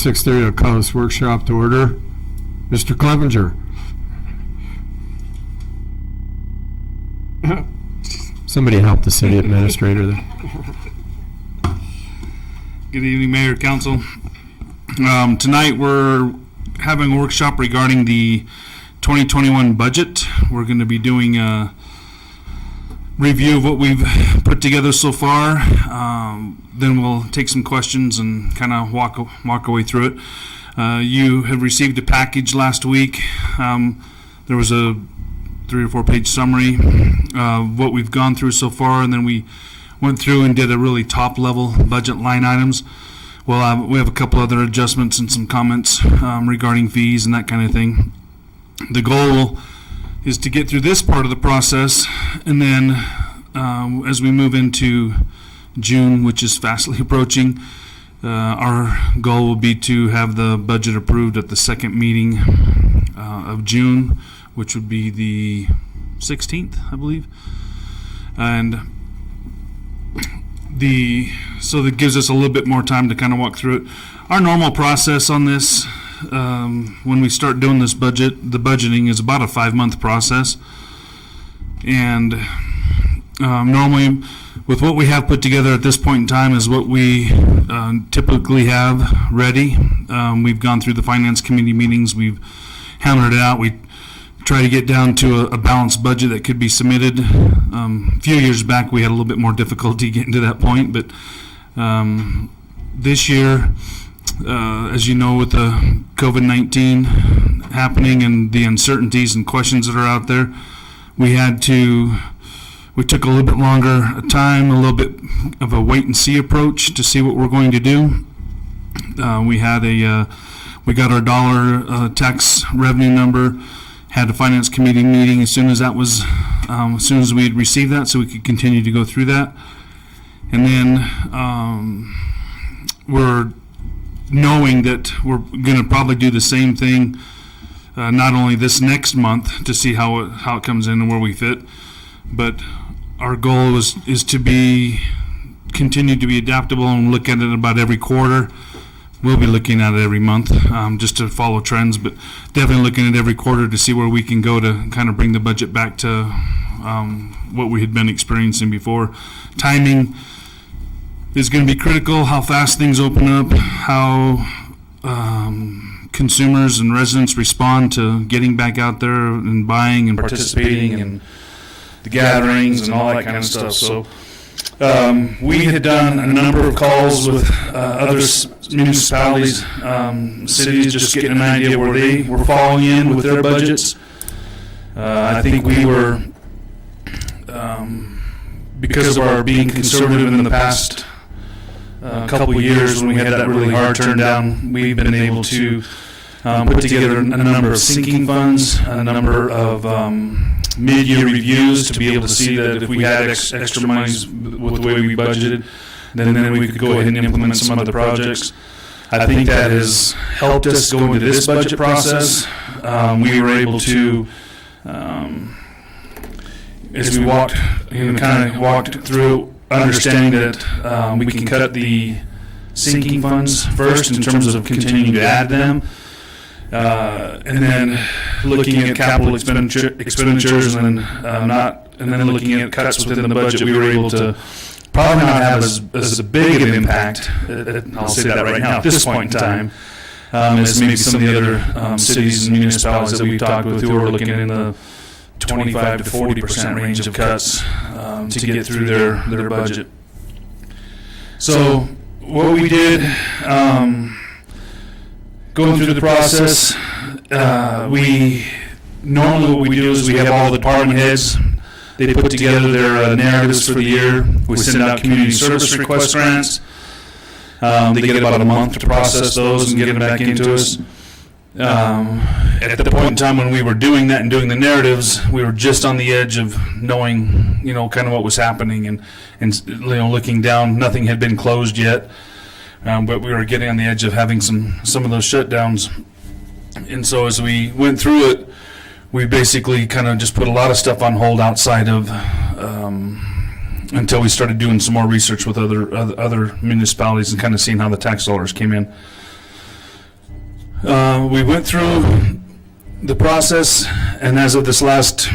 6:30, I'll call this workshop to order. Mr. Clevenger. Somebody help the city administrator there. Good evening, Mayor, Council. Tonight we're having a workshop regarding the 2021 budget. We're going to be doing a review of what we've put together so far. Then we'll take some questions and kind of walk our way through it. You have received a package last week. There was a 3 or 4 page summary of what we've gone through so far, and then we went through and did a really top level budget line items. Well, we have a couple other adjustments and some comments regarding fees and that kind of thing. The goal is to get through this part of the process, and then as we move into June, which is fastly approaching, our goal will be to have the budget approved at the second meeting of June, which would be the 16th, I believe. And so that gives us a little bit more time to kind of walk through it. Our normal process on this, when we start doing this budget, the budgeting is about a 5-month process. And normally, with what we have put together at this point in time is what we typically have ready. We've gone through the finance committee meetings. We've hammered it out. We try to get down to a balanced budget that could be submitted. A few years back, we had a little bit more difficulty getting to that point, but this year, as you know, with the COVID-19 happening and the uncertainties and questions that are out there, we took a little bit longer time, a little bit of a wait and see approach to see what we're going to do. We got our dollar tax revenue number, had a finance committee meeting as soon as we had received that, so we could continue to go through that. And then we're knowing that we're going to probably do the same thing, not only this next month to see how it comes in and where we fit, but our goal is to continue to be adaptable and look at it about every quarter. We'll be looking at it every month just to follow trends, but definitely looking at every quarter to see where we can go to kind of bring the budget back to what we had been experiencing before. Timing is going to be critical, how fast things open up, how consumers and residents respond to getting back out there and buying and participating in the gatherings and all that kind of stuff. So we had done a number of calls with other municipalities, cities, just getting an idea where they were falling in with their budgets. I think we were, because of our being conservative in the past couple of years when we had that really hard turn down, we've been able to put together a number of sinking funds, a number of mid-year reviews to be able to see that if we had extra monies with the way we budgeted, then we could go ahead and implement some other projects. I think that has helped us go into this budget process. We were able to, as we walked through, understanding that we can cut the sinking funds first in terms of continuing to add them. And then looking at capital expenditures and then looking at cuts within the budget, we were able to probably not have as big of an impact, I'll say that right now at this point in time, as maybe some of the other cities and municipalities that we've talked with who are looking in the 25 to 40% range of cuts to get through their budget. So what we did, going through the process, normally what we do is we have all the department heads. They put together their narratives for the year. We send out community service request grants. They get about a month to process those and get them back into us. At the point in time when we were doing that and doing the narratives, we were just on the edge of knowing, kind of what was happening and looking down. Nothing had been closed yet. But we were getting on the edge of having some of those shutdowns. And so as we went through it, we basically kind of just put a lot of stuff on hold outside of until we started doing some more research with other municipalities and kind of seeing how the tax dollars came in. We went through the process, and as of this last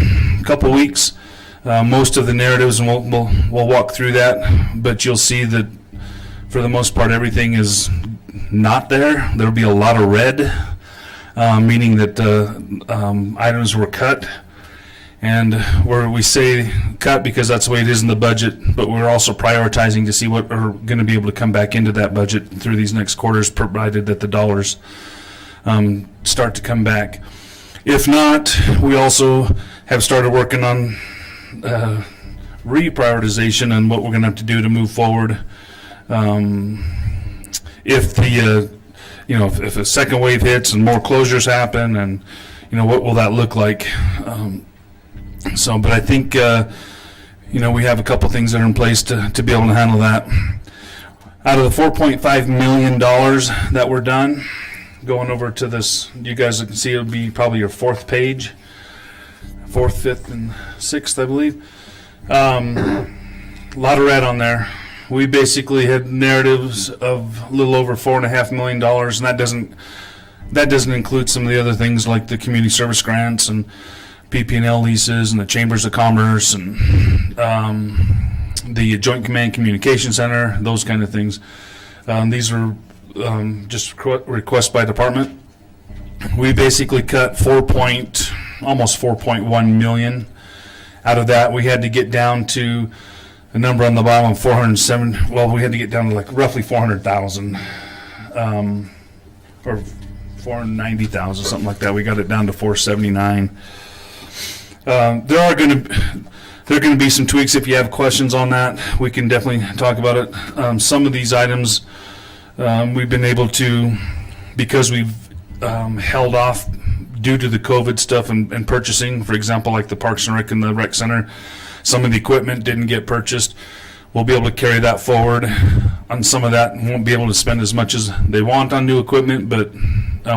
couple weeks, most of the narratives, and we'll walk through that, but you'll see that for the most part everything is not there. There'll be a lot of red, meaning that items were cut. And where we say cut because that's the way it is in the budget, but we're also prioritizing to see what are going to be able to come back into that budget through these next quarters, provided that the dollars start to come back. If not, we also have started working on reprioritization and what we're going to have to do to move forward. If the if a second wave hits and more closures happen, and what will that look like? But I think we have a couple things that are in place to be able to handle that. Out of the $4.5 million that were done, going over to this, you guys can see it'll be probably your fourth page, fourth, fifth, and sixth, I believe. A lot of red on there. We basically had narratives of a little over $4.5 million, and that doesn't include some of the other things like the community service grants and PP&L leases and the chambers of commerce and the Joint Command Communication Center, those kind of things. These are just requests by department. We basically cut almost 4.1 million. Out of that, we had to get down to a number on the bottom of 407. Well, we had to get down to like roughly 400,000, or 490,000, something like that. We got it down to 479. There are going to be some tweaks. If you have questions on that, we can definitely talk about it. Some of these items we've been able to, because we've held off due to the COVID stuff and purchasing, for example, like the Parks and Rec and the Rec Center, some of the equipment didn't get purchased. We'll be able to carry that forward on some of that. We won't be able to spend as much as they want on new equipment, but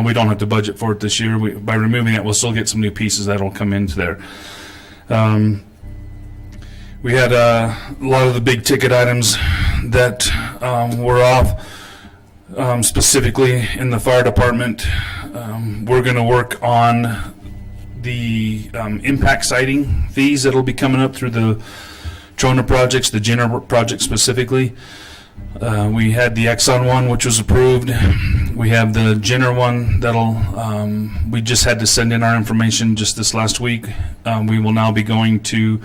we don't have to budget for it this year. By removing that, we'll still get some new pieces that'll come into there. We had a lot of the big ticket items that were off, specifically in the fire department. We're going to work on the impact sighting fees that'll be coming up through the Trona projects, the Jenner project specifically. We had the Exxon one, which was approved. We have the Jenner one that'll, we just had to send in our information just this last week. We will now be going to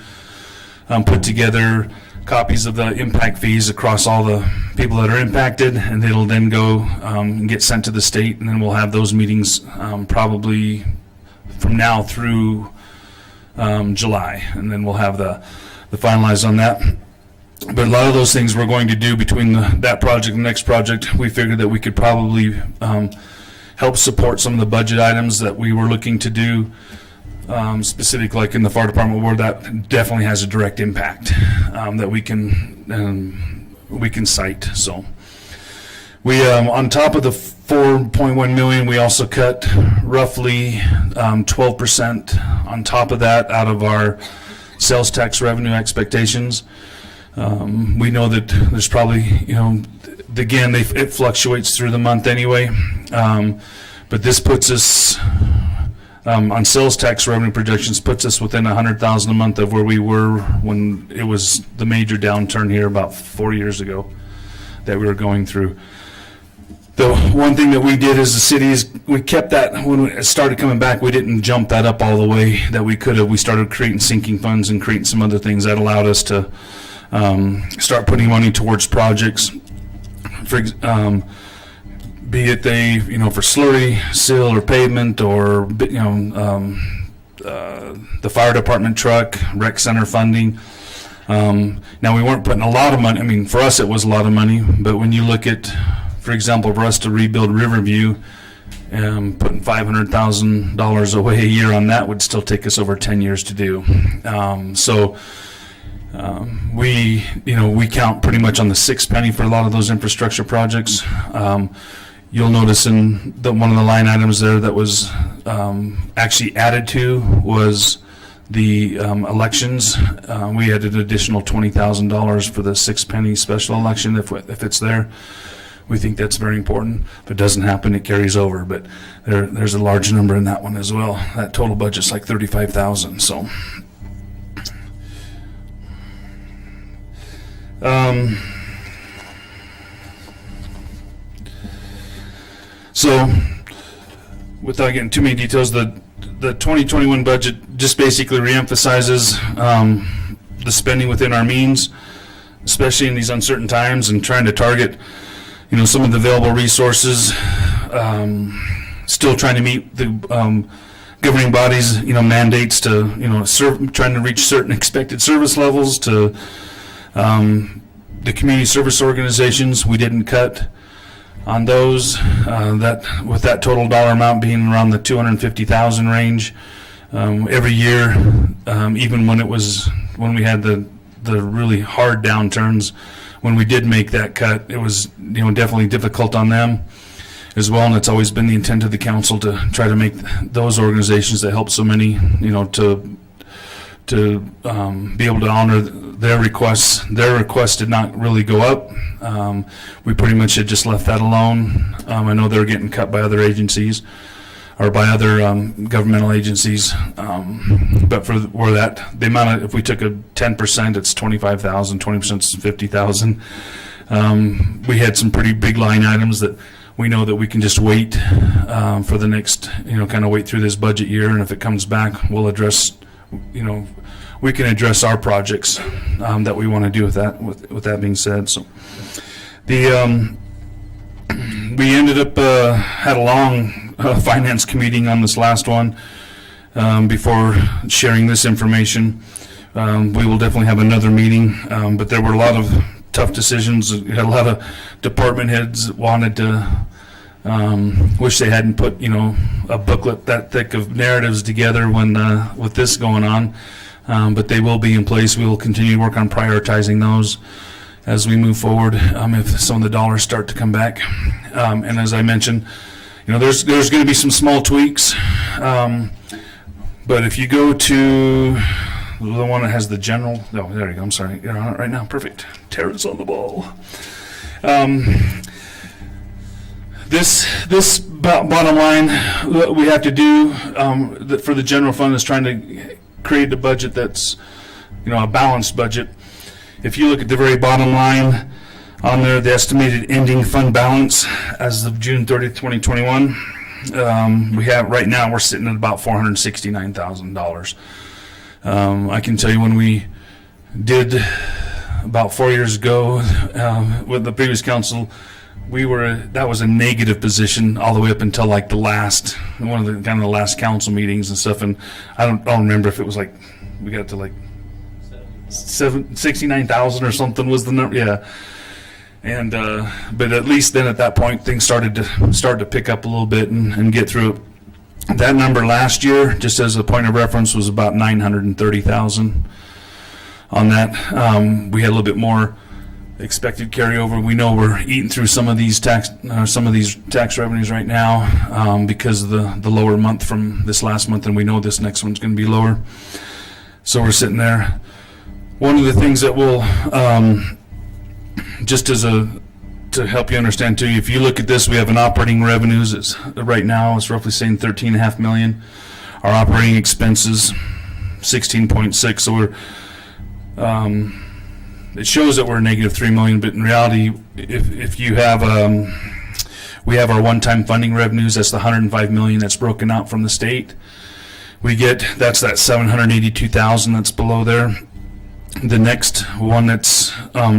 put together copies of the impact fees across all the people that are impacted, and it'll then go and get sent to the state, and then we'll have those meetings probably from now through July, and then we'll have the finalize on that. But a lot of those things we're going to do between that project and the next project, we figured that we could probably help support some of the budget items that we were looking to do, specific like in the fire department, where that definitely has a direct impact that we can cite. So we on top of the 4.1 million, we also cut roughly 12% on top of that out of our sales tax revenue expectations. We know that there's probably, again, it fluctuates through the month anyway, but this puts us on sales tax revenue projections, puts us within 100,000 a month of where we were when it was the major downturn here about 4 years ago that we were going through. The one thing that we did as the city is we kept that, when it started coming back, we didn't jump that up all the way that we could have. We started creating sinking funds and creating some other things that allowed us to start putting money towards projects, for be it for slurry, sill, or pavement, or the fire department truck, rec center funding. Now we weren't putting a lot of money. I mean, for us it was a lot of money, but when you look at, for example, for us to rebuild Riverview, putting $500,000 away a year on that would still take us over 10 years to do. We count pretty much on the sixth penny for a lot of those infrastructure projects. You'll notice in one of the line items there that was actually added to was the elections. We had an additional $20,000 for the sixth penny special election if it's there. We think that's very important. If it doesn't happen, it carries over. But there's a large number in that one as well. That total budget's like $35,000. So, without getting too many details, the 2021 budget just basically reemphasizes the spending within our means, especially in these uncertain times, and trying to target, some of the available resources. Still trying to meet the governing bodies, mandates to, trying to reach certain expected service levels to the community service organizations. We didn't cut on those. That with that total dollar amount being around the $250,000 range every year, even when we had the really hard downturns, when we did make that cut, it was definitely difficult on them as well. And it's always been the intent of the council to try to make those organizations that help so many, to be able to honor their requests. Their requests did not really go up. We pretty much had just left that alone. I know they're getting cut by other agencies or by other governmental agencies. But the amount of, if we took a 10%, it's $25,000, 20% is $50,000. We had some pretty big line items that we know that we can just wait for the next, kind of wait through this budget year. And if it comes back, we'll address, we can address our projects that we want to do with that. With that being said, so we ended up had a long finance meeting on this last one before sharing this information. We will definitely have another meeting, but there were a lot of tough decisions. We had a lot of department heads that wanted to wish they hadn't put a booklet that thick of narratives together when with this going on. But they will be in place. We will continue to work on prioritizing those as we move forward if some of the dollars start to come back. And as I mentioned, there's going to be some small tweaks. But if you go to the one that has the general, oh, there you go. I'm sorry. You're on it right now. Perfect. Tara's on the ball. This bottom line, what we have to do for the general fund is trying to create a budget that's, a balanced budget. If you look at the very bottom line on there, the estimated ending fund balance as of June 30th, 2021, we have right now we're sitting at about $469,000. I can tell you when we did about 4 years ago with the previous council, that was a negative position all the way up until like the last council meetings and stuff. And I don't remember if it was like we got to like 69,000 or something was the number. Yeah. And but at least then at that point things started to pick up a little bit and get through it. That number last year, just as a point of reference, was about 930,000 on that. We had a little bit more expected carryover. We know we're eating through some of these tax revenues right now because of the lower month from this last month, and we know this next one's going to be lower. So we're sitting there. One of the things that will, to help you understand too, if you look at this, we have an operating revenues. Right now it's roughly saying $13.5 million. Our operating expenses 16.6. So we're it shows that we're negative $3 million, but in reality, if you have, we have our one-time funding revenues. That's the $105 million that's broken out from the state. That's that $782,000 that's below there. The next one that's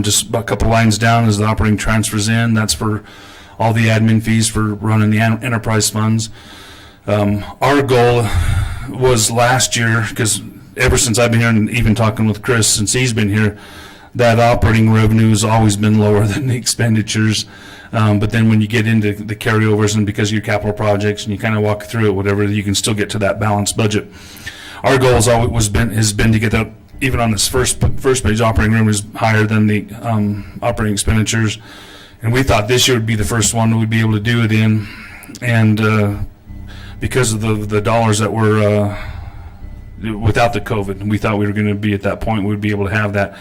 just a couple lines down is the operating transfers in. That's for all the admin fees for running the enterprise funds. Our goal was last year, because ever since I've been here and even talking with Chris since he's been here, that operating revenue has always been lower than the expenditures. But then when you get into the carryovers and because of your capital projects and you kind of walk through it, whatever, you can still get to that balanced budget. Our goal has been to get that, even on this first page, operating revenue is higher than the operating expenditures. And we thought this year would be the first one we'd be able to do it in. And because of the dollars that were without the COVID, we thought we were going to be at that point, we'd be able to have that.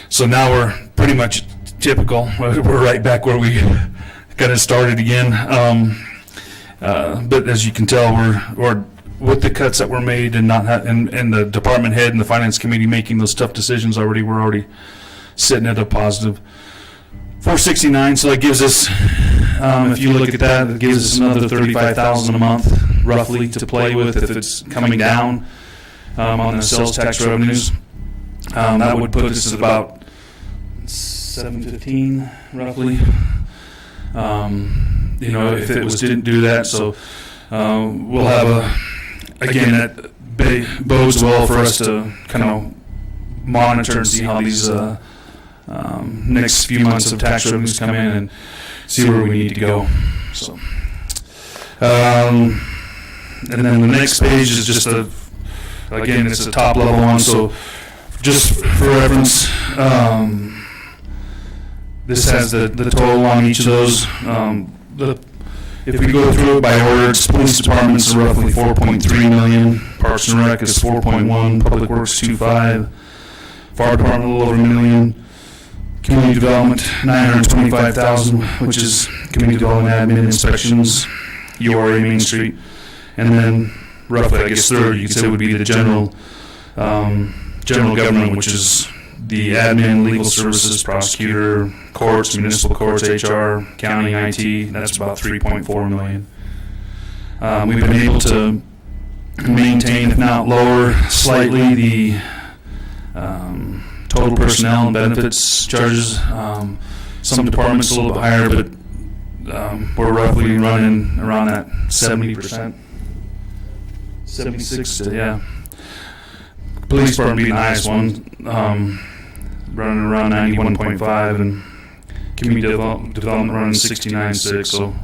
So now we're pretty much typical. We're right back where we got it started again. But as you can tell, we're with the cuts that were made and and the department head and the finance committee making those tough decisions already, we're already sitting at a positive 469. So that gives us, if you look at that, it gives us another 35,000 a month roughly to play with if it's coming down on the sales tax revenues. That would put us at about 715 roughly. If it didn't do that, so we'll have again, that bodes well for us to kind of monitor and see how these next few months of tax revenues come in and see where we need to go. So, and then the next page is just again, it's a top level one. So, just for reference, this has the total on each of those. If we go through it by order, it's police departments are roughly 4.3 million, Parks and Rec is 4.1, Public Works 2.5, Fire Department a little over $1 million, Community Development 925,000, which is Community Development Admin Inspections, URA Main Street, and then roughly, I guess third, you could say would be the general government, which is the admin, legal services, prosecutor, courts, municipal courts, HR, county, IT. That's about 3.4 million. We've been able to maintain, if not lower, slightly the total personnel and benefits charges. Some departments a little bit higher, but we're roughly running around that 70%, 76 to, yeah. Police department being the highest one, running around 91.5, and community development running 69.6. So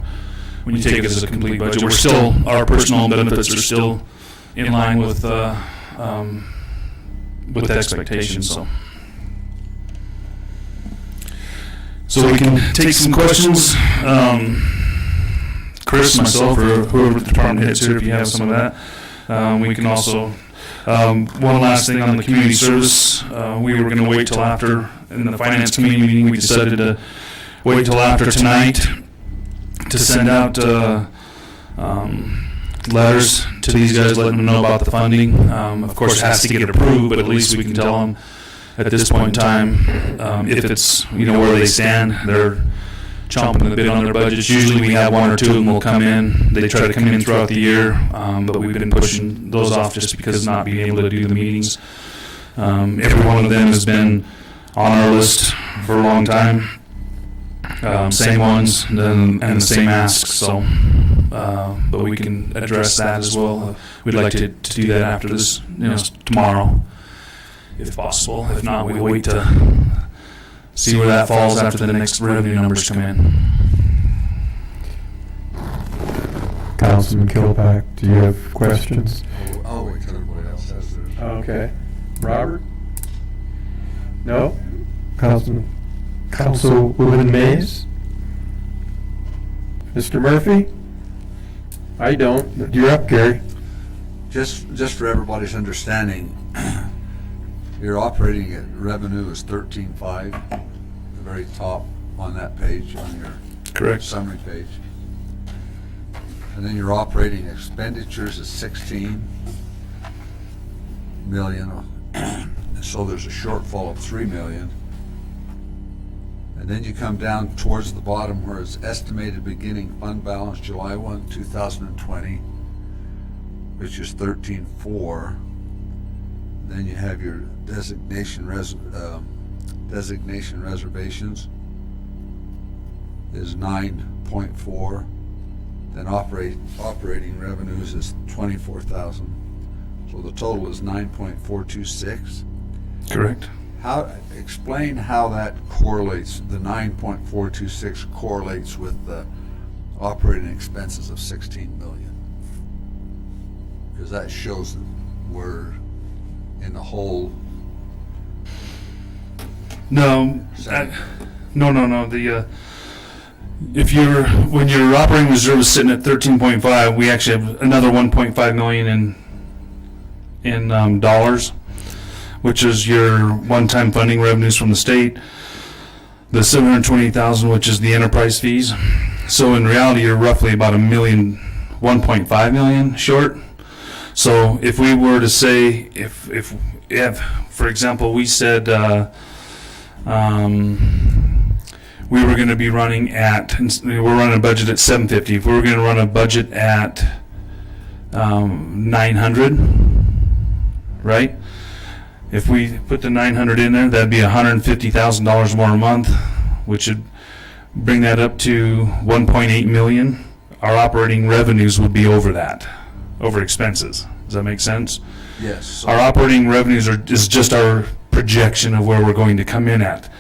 when you take it as a complete budget, our personal benefits are still in line with expectations. So we can take some questions. Chris, myself, or whoever the department heads here, if you have some of that. We can also. One last thing on the community service, we were going to wait till after, in the finance committee meeting, we decided to wait till after tonight to send out letters to these guys, letting them know about the funding. Of course, it has to get approved, but at least we can tell them at this point in time if it's, where they stand. They're chomping the bit on their budgets. Usually we have one or two of them will come in. They try to come in throughout the year, but we've been pushing those off just because of not being able to do the meetings. Every one of them has been on our list for a long time. Same ones and the same asks. So, but we can address that as well. We'd like to do that after this, tomorrow, if possible. If not, we wait to see where that falls after the next revenue numbers come in. Councilman Kilpack, do you have questions? I'll wait till everybody else has theirs. Okay. Robert? No? Councilwoman Mays? Mr. Murphy? I don't. You're up, Gary. Just for everybody's understanding, your operating revenue is 13.5, the very top on that page, on your Correct. summary page. And then your operating expenditures is 16 million. So there's a shortfall of 3 million. And then you come down towards the bottom where it's estimated beginning fund balance July 1, 2020, which is 13.4. Then you have your designation reservations is 9.4. Then operating revenues is 24,000. So the total is 9.426. Correct. Explain how that correlates, the 9.426 correlates with the operating expenses of 16 million. Because that shows that we're in the hole. No. No. When your operating reserve is sitting at 13.5, we actually have another 1.5 million in dollars, which is your one-time funding revenues from the state. The 720,000, which is the enterprise fees. So in reality, you're roughly about 1.5 million short. So if we were to say, if for example, we said we were going to be running at, we're running a budget at 750. If we were going to run a budget at 900, right? If we put the 900 in there, that'd be $150,000 more a month, which would bring that up to 1.8 million. Our operating revenues would be over that, over expenses. Does that make sense? Yes. Our operating revenues is just our projection of where we're going to come in at.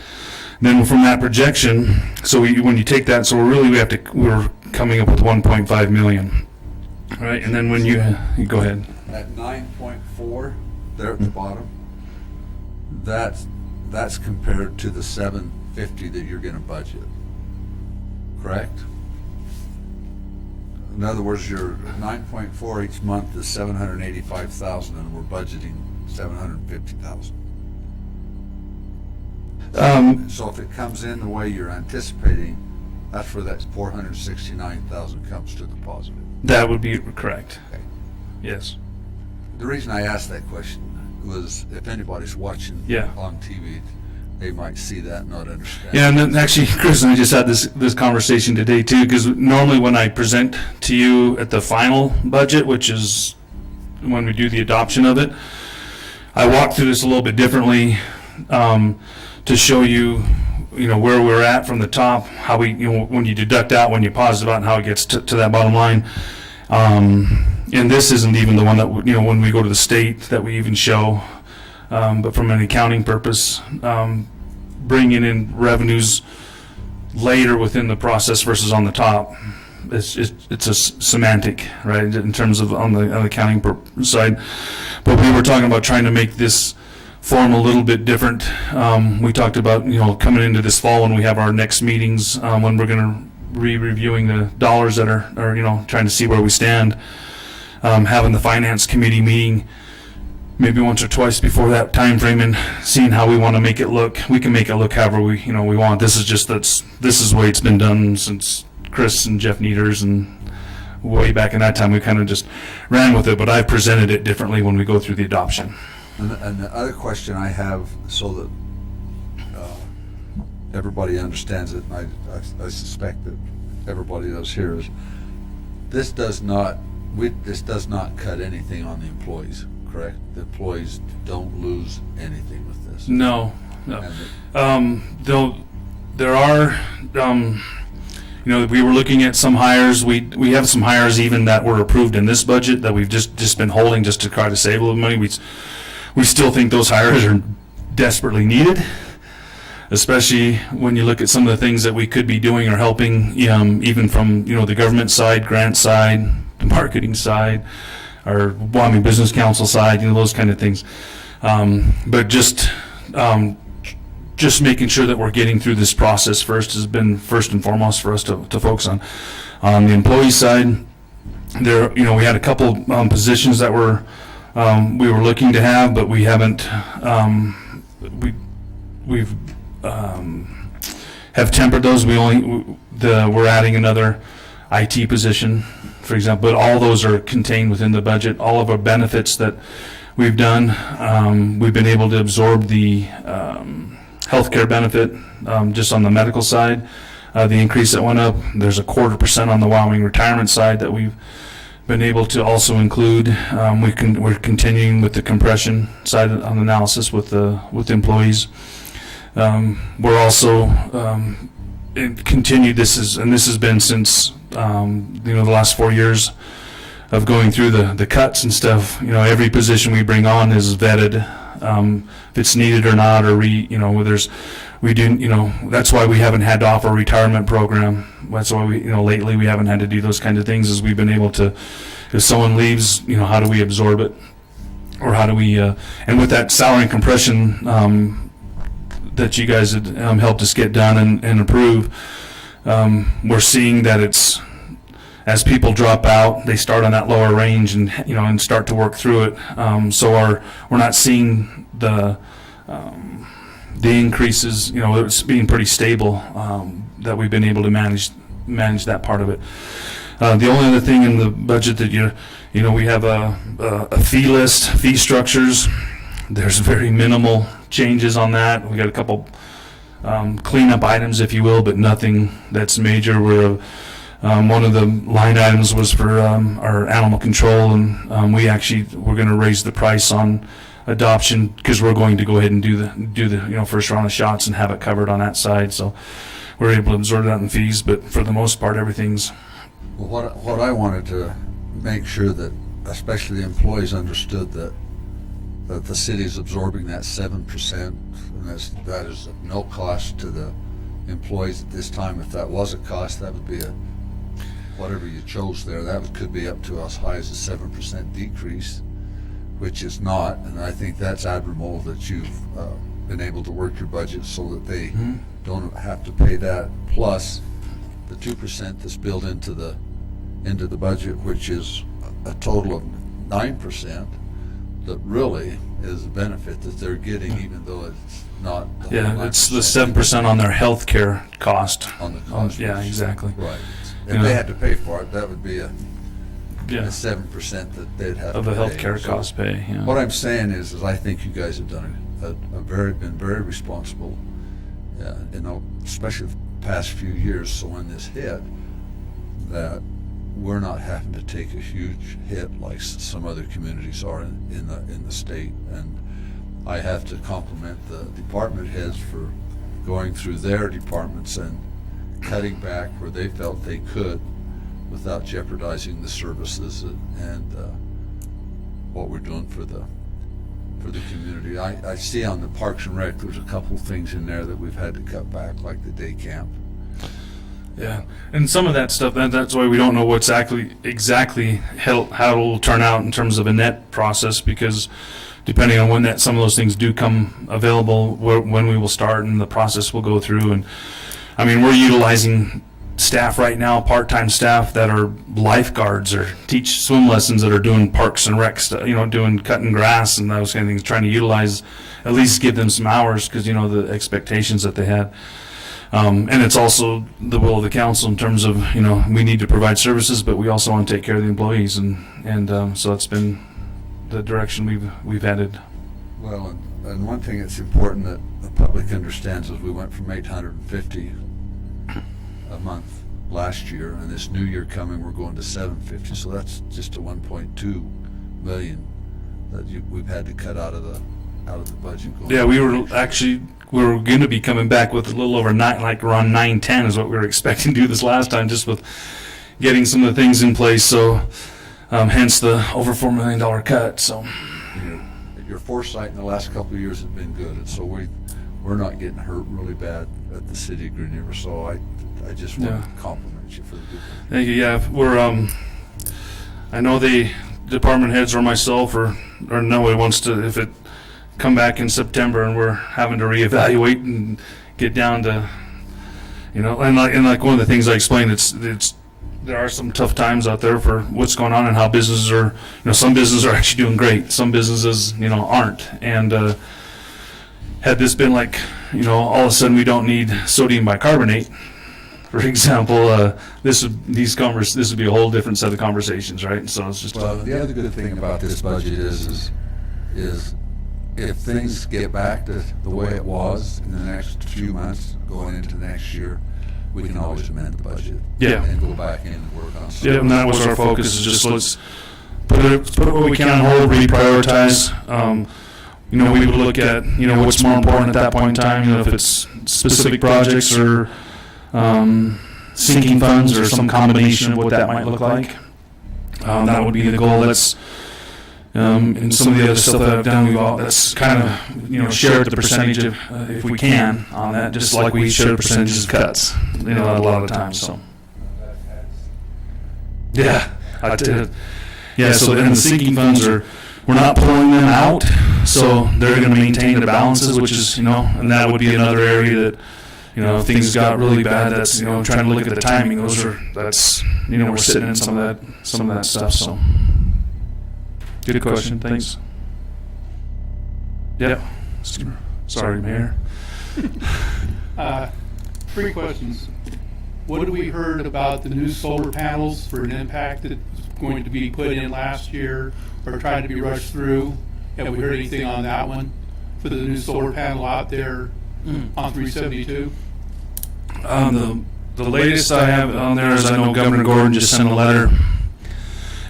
Then from that projection, so when you take that, so we're coming up with 1.5 million, right? And then when you go ahead. At 9.4, there at the bottom, that's compared to the 750 that you're going to budget, correct? In other words, your 9.4 each month is 785,000, and we're budgeting 750,000. So if it comes in the way you're anticipating, that's where that 469,000 comes to the positive. That would be correct. Okay. Yes. The reason I asked that question was if anybody's watching on TV, they might see that and not understand. Yeah, and then actually, Chris and I just had this conversation today too, because normally when I present to you at the final budget, which is when we do the adoption of it, I walk through this a little bit differently to show you, where we're at from the top, how we, when you deduct out, when you positive out, and how it gets to that bottom line. And this isn't even the one that, when we go to the state that we even show, but from an accounting purpose, bringing in revenues later within the process versus on the top. It's a semantic, right, in terms of on the accounting side. But we were talking about trying to make this form a little bit different. We talked about, coming into this fall when we have our next meetings, when we're going to reviewing the dollars that are trying to see where we stand, having the finance committee meeting maybe once or twice before that time frame and seeing how we want to make it look. We can make it look however we want. This is the way it's been done since Chris and Jeff Nieders, and way back in that time we kind of just ran with it, but I've presented it differently when we go through the adoption. And the other question I have, so that everybody understands it, and I suspect that everybody does here, is this does not cut anything on the employees, correct? The employees don't lose anything with this. No. Though there are, we were looking at some hires. We have some hires even that were approved in this budget that we've just been holding just to try to save a little money. We still think those hires are desperately needed, especially when you look at some of the things that we could be doing or helping, even from the government side, grant side, the marketing side, or business council side, those kind of things. But just making sure that we're getting through this process first has been first and foremost for us to focus on. On the employee side, there, we had a couple positions that we were looking to have, but we haven't. We've have tempered those. We're adding another IT position, for example. But all those are contained within the budget. All of our benefits that we've done, we've been able to absorb the healthcare benefit just on the medical side. The increase that went up. There's a 0.25% on the Wyoming retirement side that we've been able to also include. We're continuing with the compression side on analysis with employees. We're also continued. This has been since the last 4 years of going through the cuts and stuff. Every position we bring on is vetted, if it's needed or not, or that's why we haven't had to offer a retirement program. That's why lately we haven't had to do those kind of things, is we've been able to, if someone leaves, how do we absorb it? Or how do we, and with that salary and compression that you guys had helped us get done and approve, we're seeing that it's, as people drop out, they start on that lower range and start to work through it. So we're not seeing the increases. It's being pretty stable, that we've been able to manage manage that part of it. The only other thing in the budget that we have a fee list, fee structures. There's very minimal changes on that. We got a couple cleanup items, if you will, but nothing that's major. One of the line items was for our animal control, and we're going to raise the price on adoption because we're going to go ahead and do the first round of shots and have it covered on that side. So we're able to absorb that in fees, but for the most part, everything's. Well, what I wanted to make sure that, especially the employees, understood that the city is absorbing that 7%, and that is at no cost to the employees at this time. If that was a cost, that would be whatever you chose there, that could be up to as high as a 7% decrease, which is not, and I think that's admirable that you've been able to work your budget so that they don't have to pay that, plus the 2% that's built into the budget, which is a total of 9%, that really is a benefit that they're getting, even though it's not the whole 9%. It's the 7% on their health care cost. On the cost. Yeah, exactly. Right. If they had to pay for it, that would be a Yeah. 7% that they'd have Of to the pay. health care So cost pay, yeah. what I'm saying is I think you guys have done been very responsible, especially the past few years. So when this hit, that we're not having to take a huge hit like some other communities are in the state. And I have to compliment the department heads for going through their departments and cutting back where they felt they could without jeopardizing the services and what we're doing for the community. I see on the Parks and Rec there's a couple things in there that we've had to cut back, like the day camp. Yeah, and some of that stuff, that's why we don't know what's exactly how it will turn out in terms of a net process, because depending on when some of those things do come available, when we will start and the process will go through. And I mean, we're utilizing staff right now, part-time staff that are lifeguards or teach swim lessons, that are doing parks and rec stuff, doing cutting grass and those kind of things, trying to utilize, at least give them some hours, because the expectations that they had. And it's also the will of the council in terms of, we need to provide services, but we also want to take care of the employees, and so it's been the direction we've headed. Well, and one thing that's important that the public understands is we went from 850 a month last year, and this new year coming we're going to 750. So that's just a 1.2 million that we've had to cut out of the budget. Yeah, we were going to be coming back with a little over around 910 is what we were expecting to do this last time, just with getting some of the things in place. So hence the over $4 million cut. So your foresight in the last couple of years has been good, and so we're not getting hurt really bad at the city of Green River. So I just want to compliment you for the good work. Thank you. Yeah, we're I know the department heads or myself or nobody wants to, if it come back in September and we're having to reevaluate and get down to, and like one of the things I explained, it's there are some tough times out there for what's going on and how businesses are, some businesses are actually doing great, some businesses aren't. And had this been like, all of a sudden we don't need sodium bicarbonate, for example, this would be a whole different set of conversations, right? So it's just the other good thing about this budget is if things get back to the way it was in the next few months going into next year, we can always amend the budget. Yeah. And go back in and work on something. Yeah, and that was our focus, is just let's put what we can on hold, reprioritize. We would look at, what's more important at that point in time, if it's specific projects or sinking funds or some combination of what that might look like. That would be the goal. That's and some of the other stuff that I've done, that's kind of, share the percentage of, if we can, on that, just like we share the percentages of cuts, a lot of the times. So, yeah, I did. Yeah, so then the sinking funds we're not pulling them out, so they're going to maintain the balances, which is, and that would be another area that, if things got really bad, that's, trying to look at the timing. We're sitting in some of that stuff. So, good question. Thanks. Yeah. Sorry, Mayor. 3 questions. what have we heard about the new solar panels for an impact that's going to be put in last year or tried to be rushed through? Have we heard anything on that one for the new solar panel out there on 372? The latest I have on there is I know Governor Gordon just sent a letter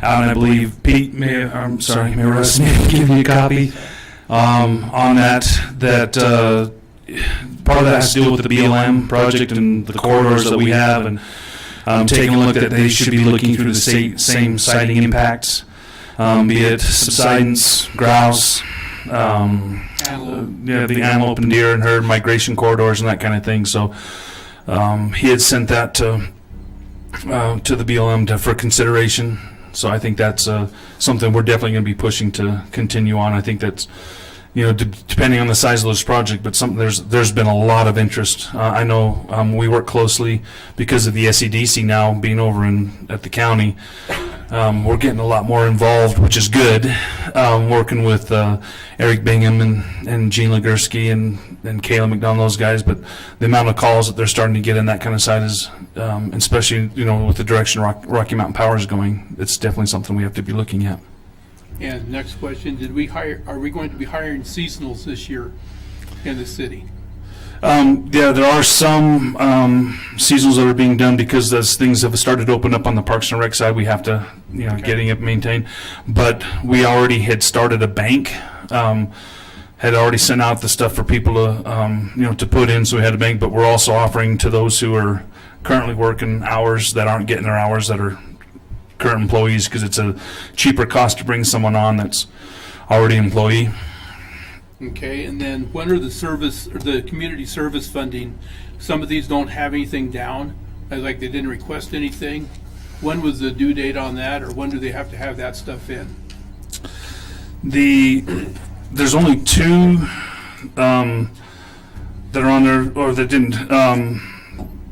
out, and I believe Pete Mayor Russ may give you a copy on that part of that has to do with the BLM project and the corridors that we have, and taking a look that they should be looking through the same siting impacts, be it subsidence, grouse, the antelope and deer and herd migration corridors and that kind of thing. So he had sent that to the BLM for consideration. So I think that's something we're definitely going to be pushing to continue on. I think that's, depending on the size of this project, but there's been a lot of interest. I know we work closely because of the SEDC now being over at the county. We're getting a lot more involved, which is good. Working with Eric Bingham and Gene Legursky and Kayla McDonald, those guys. But the amount of calls that they're starting to get in that kind of side is, especially with the direction Rocky Mountain Power is going, it's definitely something we have to be looking at. And next question, are we going to be hiring seasonals this year in the city? Yeah, there are some seasonals that are being done because as things have started to open up on the Parks and Rec side, we have to, getting it maintained. But we already had started a bank, had already sent out the stuff for people to, to put in, so we had a bank. But we're also offering to those who are currently working hours that aren't getting their hours that are current employees, because it's a cheaper cost to bring someone on that's already an employee. Okay, and then when are the community service funding? Some of these don't have anything down, like they didn't request anything. When was the due date on that, or when do they have to have that stuff in? There's only two that are on there, or that didn't.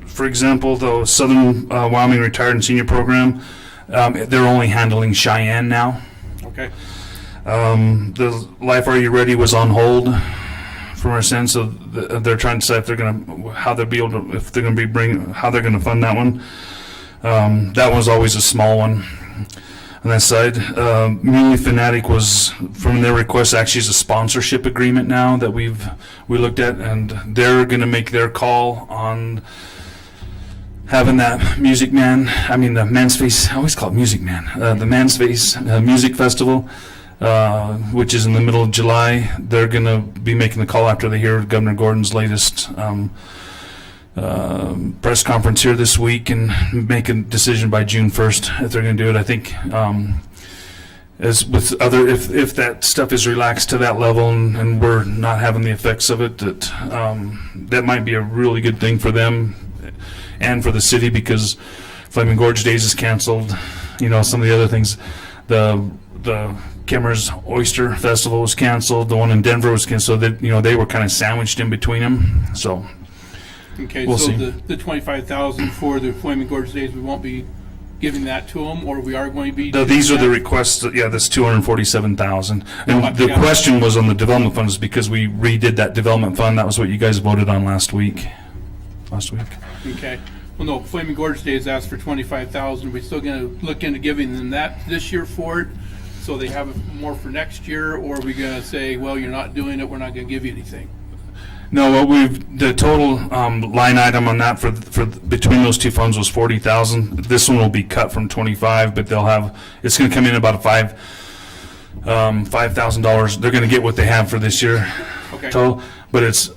For example, the Southern Wyoming Retired and Senior Program, they're only handling Cheyenne now. Okay. The Life Are You Ready was on hold from our sense, so they're trying to decide if they're going to, how they'll be able to, if they're going to be how they're going to fund that one. That one's always a small one on that side. Muley Fanatic was, from their request, actually is a sponsorship agreement now that we looked at, and they're going to make their call on having that the Man's Face, I always call it Music Man, the Man's Face Music Festival, which is in the middle of July. They're going to be making the call after they hear Governor Gordon's latest press conference here this week, and make a decision by June 1st if they're going to do it. I think as with if that stuff is relaxed to that level and we're not having the effects of it, that might be a really good thing for them and for the city, because Flaming Gorge Days is canceled. Some of the other things, the Kemmer's Oyster Festival was canceled. The one in Denver was canceled. So that they were kind of sandwiched in between them. So okay, we'll so see. the $25,000 for the Flaming Gorge Days, we won't be giving that to them, or we are going to be. No, these are the requests. Yeah, that's $247,000. And the question was on the development funds because we redid that development fund. That was what you guys voted on last week. Okay. Well, no, Flaming Gorge Days asked for $25,000. We're still going to look into giving them that this year for it, so they have more for next year, or are we going to say, well, you're not doing it, we're not going to give you anything? No, the total line item on that for between those two funds was $40,000. This one will be cut from 25, but it's going to come in about $5,000. They're going to get what they have for this year total, but it's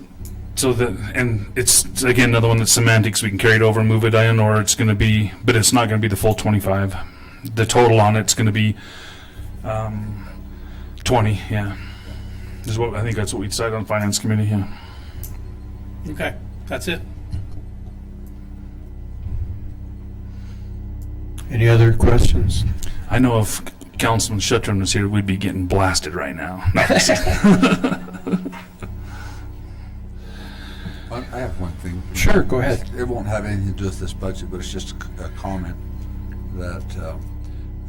again another one that's semantics. We can carry it over and move it in, or it's going to be, but it's not going to be the full 25. The total on it's going to be 20. Yeah, I think that's what we decided on Finance Committee. Yeah. Okay, that's it. Any other questions? I know if Councilman Shuttram was here, we'd be getting blasted right now. I have one thing. Sure, go ahead. It won't have anything to do with this budget, but it's just a comment that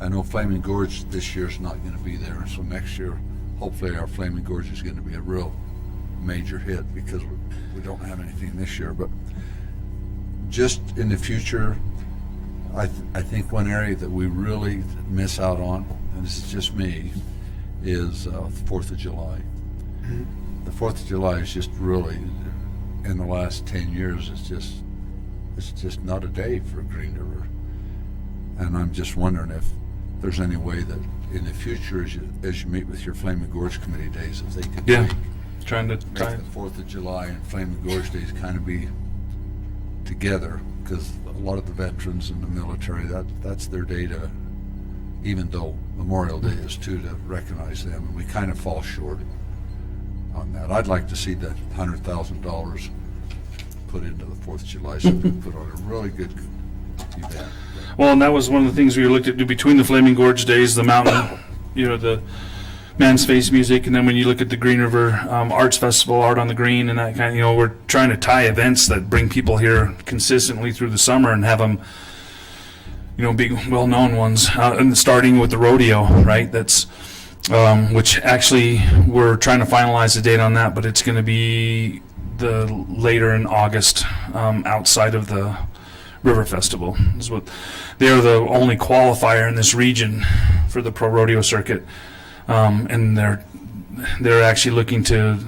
I know Flaming Gorge this year is not going to be there, and so next year, hopefully our Flaming Gorge is going to be a real major hit, because we don't have anything this year. But just in the future, I think one area that we really miss out on, and this is just me, is 4th of July. The 4th of July is just really, in the last 10 years, it's just not a day for Green River. And I'm just wondering if there's any way that in the future, as you meet with your Flaming Gorge Committee days, if they could Yeah. make Trying to the 4th of July and Flaming Gorge days kind of be together, because a lot of the veterans in the military, that's their day to, even though Memorial Day is too, to recognize them, and we kind of fall short on that. I'd like to see that $100,000 put into the 4th of July so we can put on a really good event. Well, and that was one of the things we looked at between the Flaming Gorge days, the mountain, the Man's Face music, and then when you look at the Green River Arts Festival, Art on the Green, and that kind of, we're trying to tie events that bring people here consistently through the summer and have them, big, well-known ones, and starting with the rodeo, right? That's, which actually we're trying to finalize the date on that, but it's going to be the later in August, outside of the River Festival. Is what they are, the only qualifier in this region for the pro rodeo circuit, and they're actually looking to.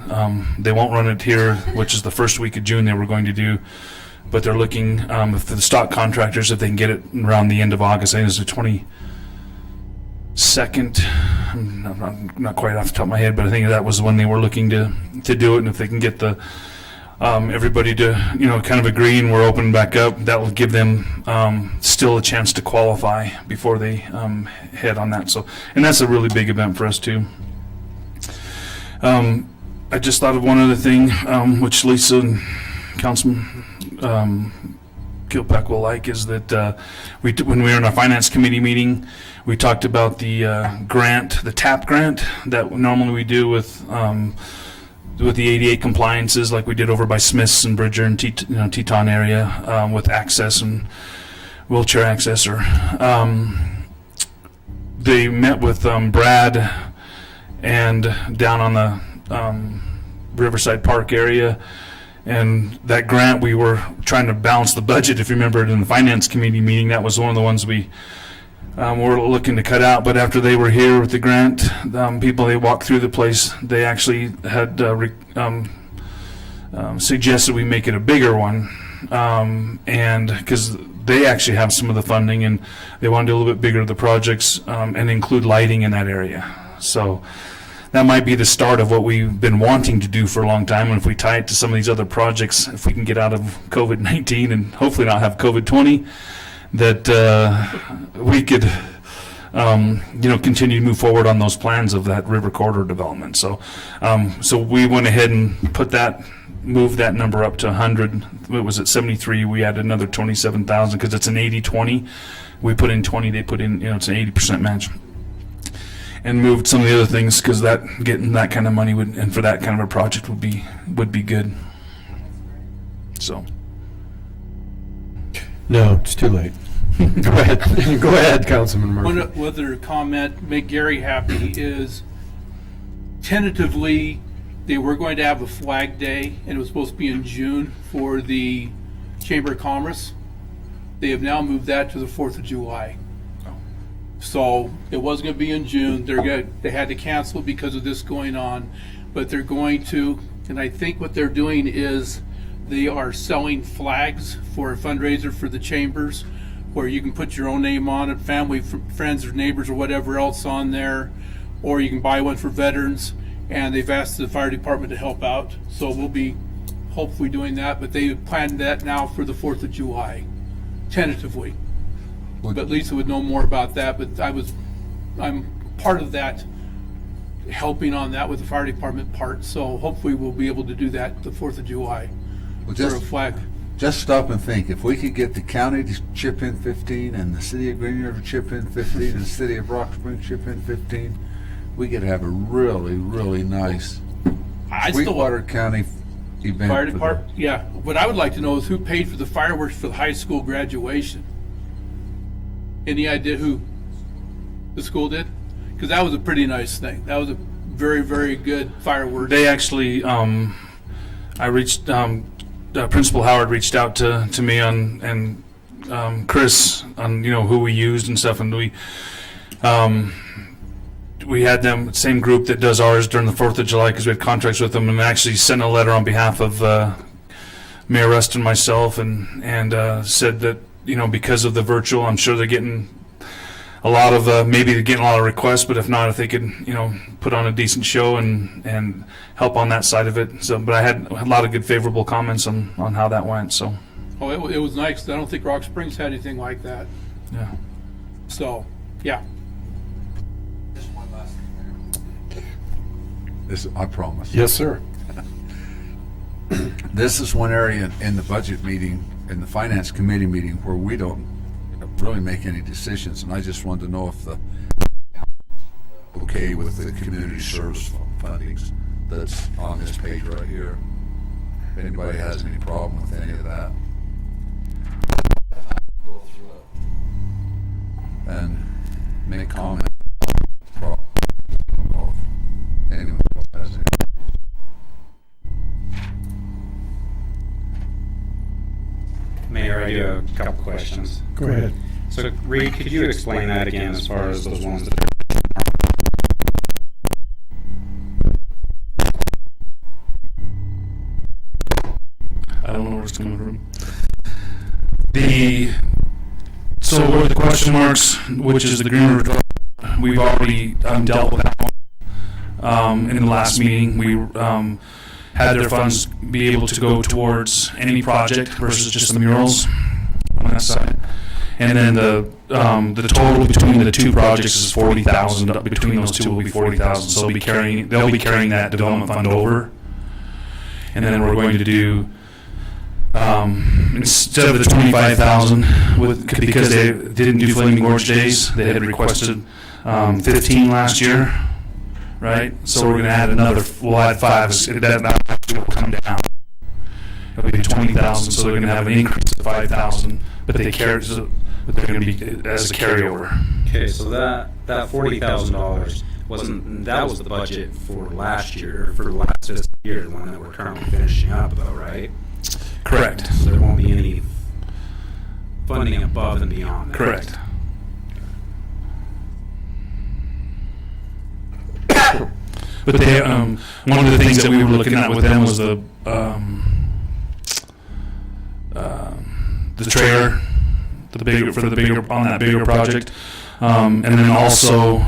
They won't run it here, which is the first week of June. They were going to do, but they're looking if the stock contractors, if they can get it around the end of August. I think it's the 22nd. I'm not quite off the top of my head, but I think that was when they were looking to do it, and if they can get the everybody to, kind of agree, and we're opening back up, that will give them still a chance to qualify before they head on that. So, and that's a really big event for us too. I just thought of one other thing, which Lisa and Councilman Kilpack will like, is that when we were in our finance committee meeting, we talked about the grant, the TAP grant that normally we do with the ADA compliances, like we did over by Smiths and Bridger and Teton area, with access and wheelchair access. Or they met with Brad and down on the Riverside Park area, and that grant, we were trying to balance the budget. If you remember it in the finance committee meeting, that was one of the ones we were looking to cut out. But after they were here with the grant, people, they walked through the place, they actually had suggested we make it a bigger one, and because they actually have some of the funding, and they want to do a little bit bigger of the projects, and include lighting in that area. So that might be the start of what we've been wanting to do for a long time. And if we tie it to some of these other projects, if we can get out of COVID-19 and hopefully not have COVID-20, that we could, continue to move forward on those plans of that river corridor development. So, so we went ahead and moved that number up to 100. It was at 73. We added another 27,000 because it's an 80-20. We put in 20. They put in, it's an 80% match. And moved some of the other things because getting that kind of money and for that kind of a project would be good. So. No, it's too late. Go ahead. Go ahead, Councilman Murphy. One other comment, make Gary happy, is tentatively they were going to have a flag day, and it was supposed to be in June for the Chamber of Commerce. They have now moved that to the 4th of July. So it was going to be in June. They had to cancel because of this going on, but they're going to, and I think what they're doing is they are selling flags for a fundraiser for the chambers, where you can put your own name on it, family, friends or neighbors or whatever else on there, or you can buy one for veterans, and they've asked the fire department to help out. So we'll be hopefully doing that, but they planned that now for the 4th of July, tentatively. But Lisa would know more about that, but I'm part of that, helping on that with the fire department part, so hopefully we'll be able to do that the 4th of July for a flag. Just stop and think. If we could get the county to chip in 15 and the city of Green River chip in 15 and the city of Rock Springs chip in 15, we could have a really, really nice Sweetwater County event. Fire department, yeah. What I would like to know is who paid for the fireworks for the high school graduation. Any idea who the school did? Because that was a pretty nice thing. That was a very, very good fireworks. They actually, I reached, Principal Howard reached out to me and Chris on who we used and stuff, and we had them, same group that does ours during the 4th of July, because we had contracts with them, and actually sent a letter on behalf of Mayor Rust and myself, and said that because of the virtual, I'm sure they're getting a lot of maybe they're getting a lot of requests, but if not, if they could put on a decent show and help on that side of it. So, but I had a lot of good favorable comments on how that went. So, it was nice, 'cause I don't think Rock Springs had anything like that. yeah. So, yeah. Just one last thing, Mayor. I promise. Yes, sir. This is one area in the budget meeting, in the finance committee meeting, where we don't really make any decisions, and I just wanted to know if the okay with the community service fundings that's on this page right here. If anybody has any problem with any of that. Go through it and make comment. Anyone else has any? Mayor, I do have a couple questions. Go ahead. So, Reed, could you explain that again as far as those ones that are... I don't know where it's coming from. So where the question marks, which is the Green River, we've already dealt with that one. In the last meeting, we had their funds be able to go towards any project versus just the murals on that side. And then the total between the two projects is 40,000. Between those two will be 40,000. So they'll be carrying that development fund over. And then we're going to do instead of the 25,000 because they didn't do Flaming Gorge Days, they had requested 15 last year, right? So we're going to add we'll add 5. That actually will come down. It'll be 20,000, so they're going to have an increase of 5,000, but they're going to be as a carryover. Okay, so that $40,000 that was the budget for last year, for last fiscal year, the one that we're currently finishing up though, right? Correct. So there won't be any funding above and beyond that. Correct. But they, one of the things that we were looking at with them was the trailer, the bigger on that bigger project, and then also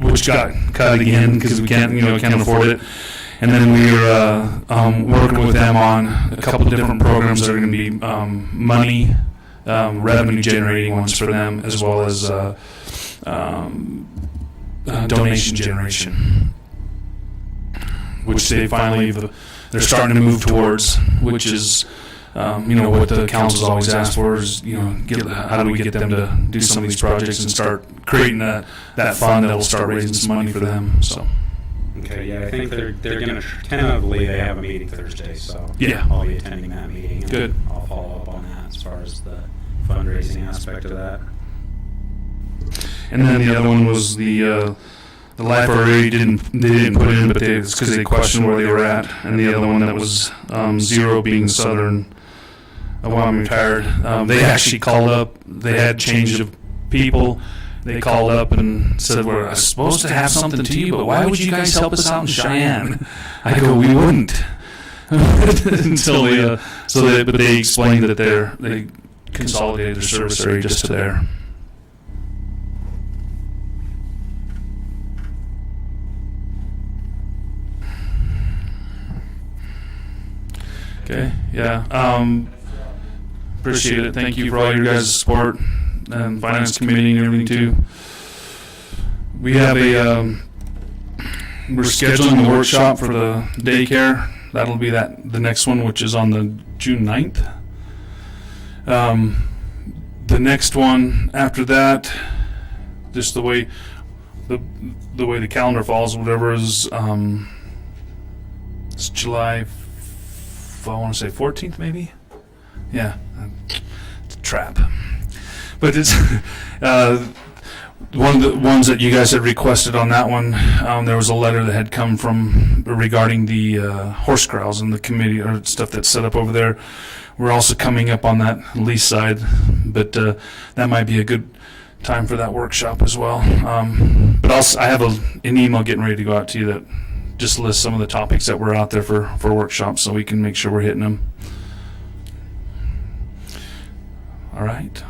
which got cut again because we can't afford it. And then we were working with them on a couple of different programs that are going to be money, revenue generating ones for them, as well as donation generation, which they're starting to move towards, which is what the council's always asked for is how do we get them to do some of these projects and start creating that fund that will start raising some money for them. So. Okay, yeah, I think they're going to tentatively they have a meeting Thursday, so yeah, I'll be attending that meeting. And good. I'll follow up on that as far as the fundraising aspect of that. And then the other one was the library they didn't put in, but it's because they questioned where they were at, and the other one that was 0 being Southern. While I'm retired, they actually called up. They had change of people. They called up and said, we're supposed to have something to you, but why would you guys help us out in Cheyenne? I go, we wouldn't. Until but they explained that they consolidated their service area just to there. Okay, yeah. Appreciate it. Thank you for all your guys' support and finance committee and everything too. We have we're scheduling the workshop for the daycare. That'll be the next one, which is on the June 9th. The next one after that, just the way the calendar falls, whatever is, it's July, I want to say 14th maybe. Yeah, it's a trap. But it's one of the ones that you guys had requested on that one, there was a letter that had come from regarding the horse corrals and the committee or stuff that's set up over there. We're also coming up on that lease side, but that might be a good time for that workshop as well. But I have an email getting ready to go out to you that just lists some of the topics that were out there for workshops, so we can make sure we're hitting them. All right.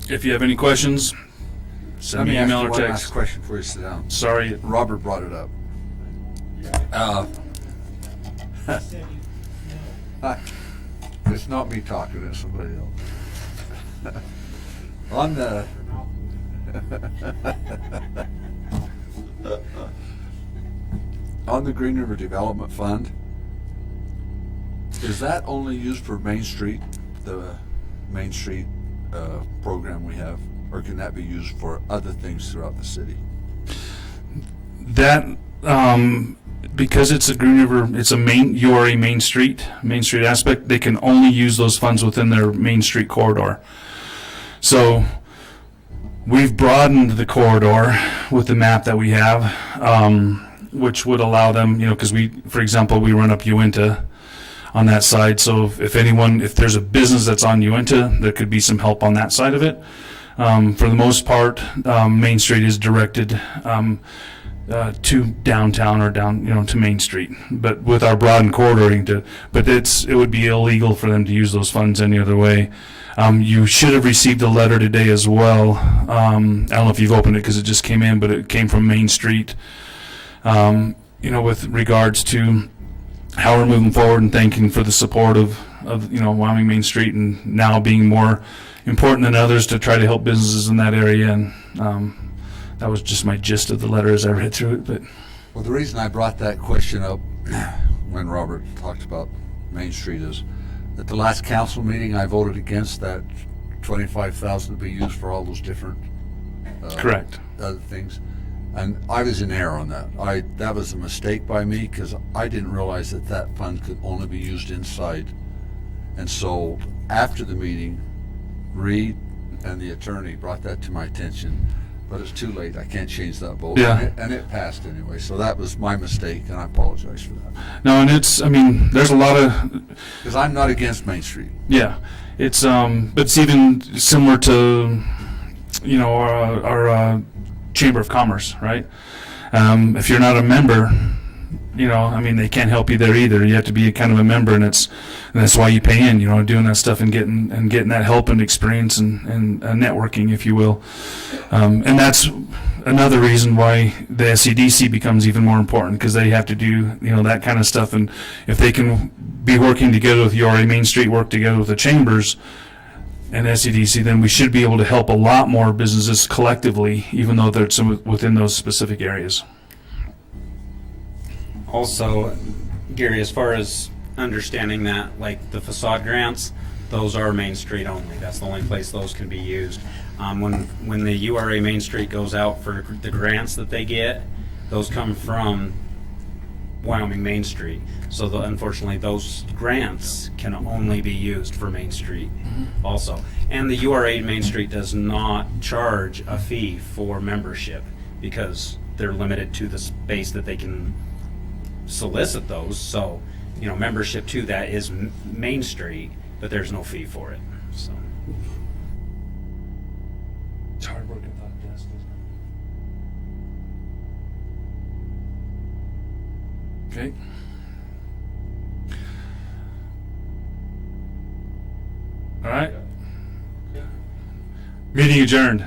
If you have any questions, send me an email or One last text. question before you sit down. Sorry. Robert brought it up. It's not me talking, it's somebody else. On the on the Green River Development Fund, is that only used for Main Street, the Main Street program we have, or can that be used for other things throughout the city? That because it's a Green River, it's a URA Main Street aspect. They can only use those funds within their Main Street corridor. So we've broadened the corridor with the map that we have, which would allow them, because for example, we run up Uinta on that side. So if there's a business that's on Uinta, there could be some help on that side of it. For the most part, Main Street is directed to downtown or down, to Main Street. But with our broadened corridoring, it would be illegal for them to use those funds any other way. You should have received a letter today as well. I don't know if you've opened it because it just came in, but it came from Main Street. With regards to how we're moving forward and thanking for the support of Wyoming Main Street, and now being more important than others to try to help businesses in that area. And that was just my gist of the letter as I read through it. But Well, the reason I brought that question up when Robert talked about Main Street is at the last council meeting, I voted against that $25,000 to be used for all those different correct. other things. And I was in error on that. That was a mistake by me because I didn't realize that fund could only be used inside. And so after the meeting, Reed and the attorney brought that to my attention, but it's too late. I can't change that vote. Yeah. And it passed anyway. So that was my mistake, and I apologize for that. No, and there's a lot of, Because I'm not against Main Street. yeah, it's even similar to, our Chamber of Commerce, right? If you're not a member, they can't help you there either. You have to be a kind of a member, and that's why you pay in, doing that stuff and getting that help and experience and networking, if you will. And that's another reason why the SCDC becomes even more important, because they have to do, that kind of stuff. And if they can be working together with URA Main Street, work together with the chambers and SCDC, then we should be able to help a lot more businesses collectively, even though they're within those specific areas. Also, Gary, as far as understanding that, like the facade grants, those are Main Street only. That's the only place those can be used. When the URA Main Street goes out for the grants that they get, those come from Wyoming Main Street. So unfortunately, those grants can only be used for Main Street also. And the URA Main Street does not charge a fee for membership because they're limited to the space that they can solicit those. So, membership to that is Main Street, but there's no fee for it. So It's hard work at that desk, isn't it? Okay. All right. Meeting adjourned.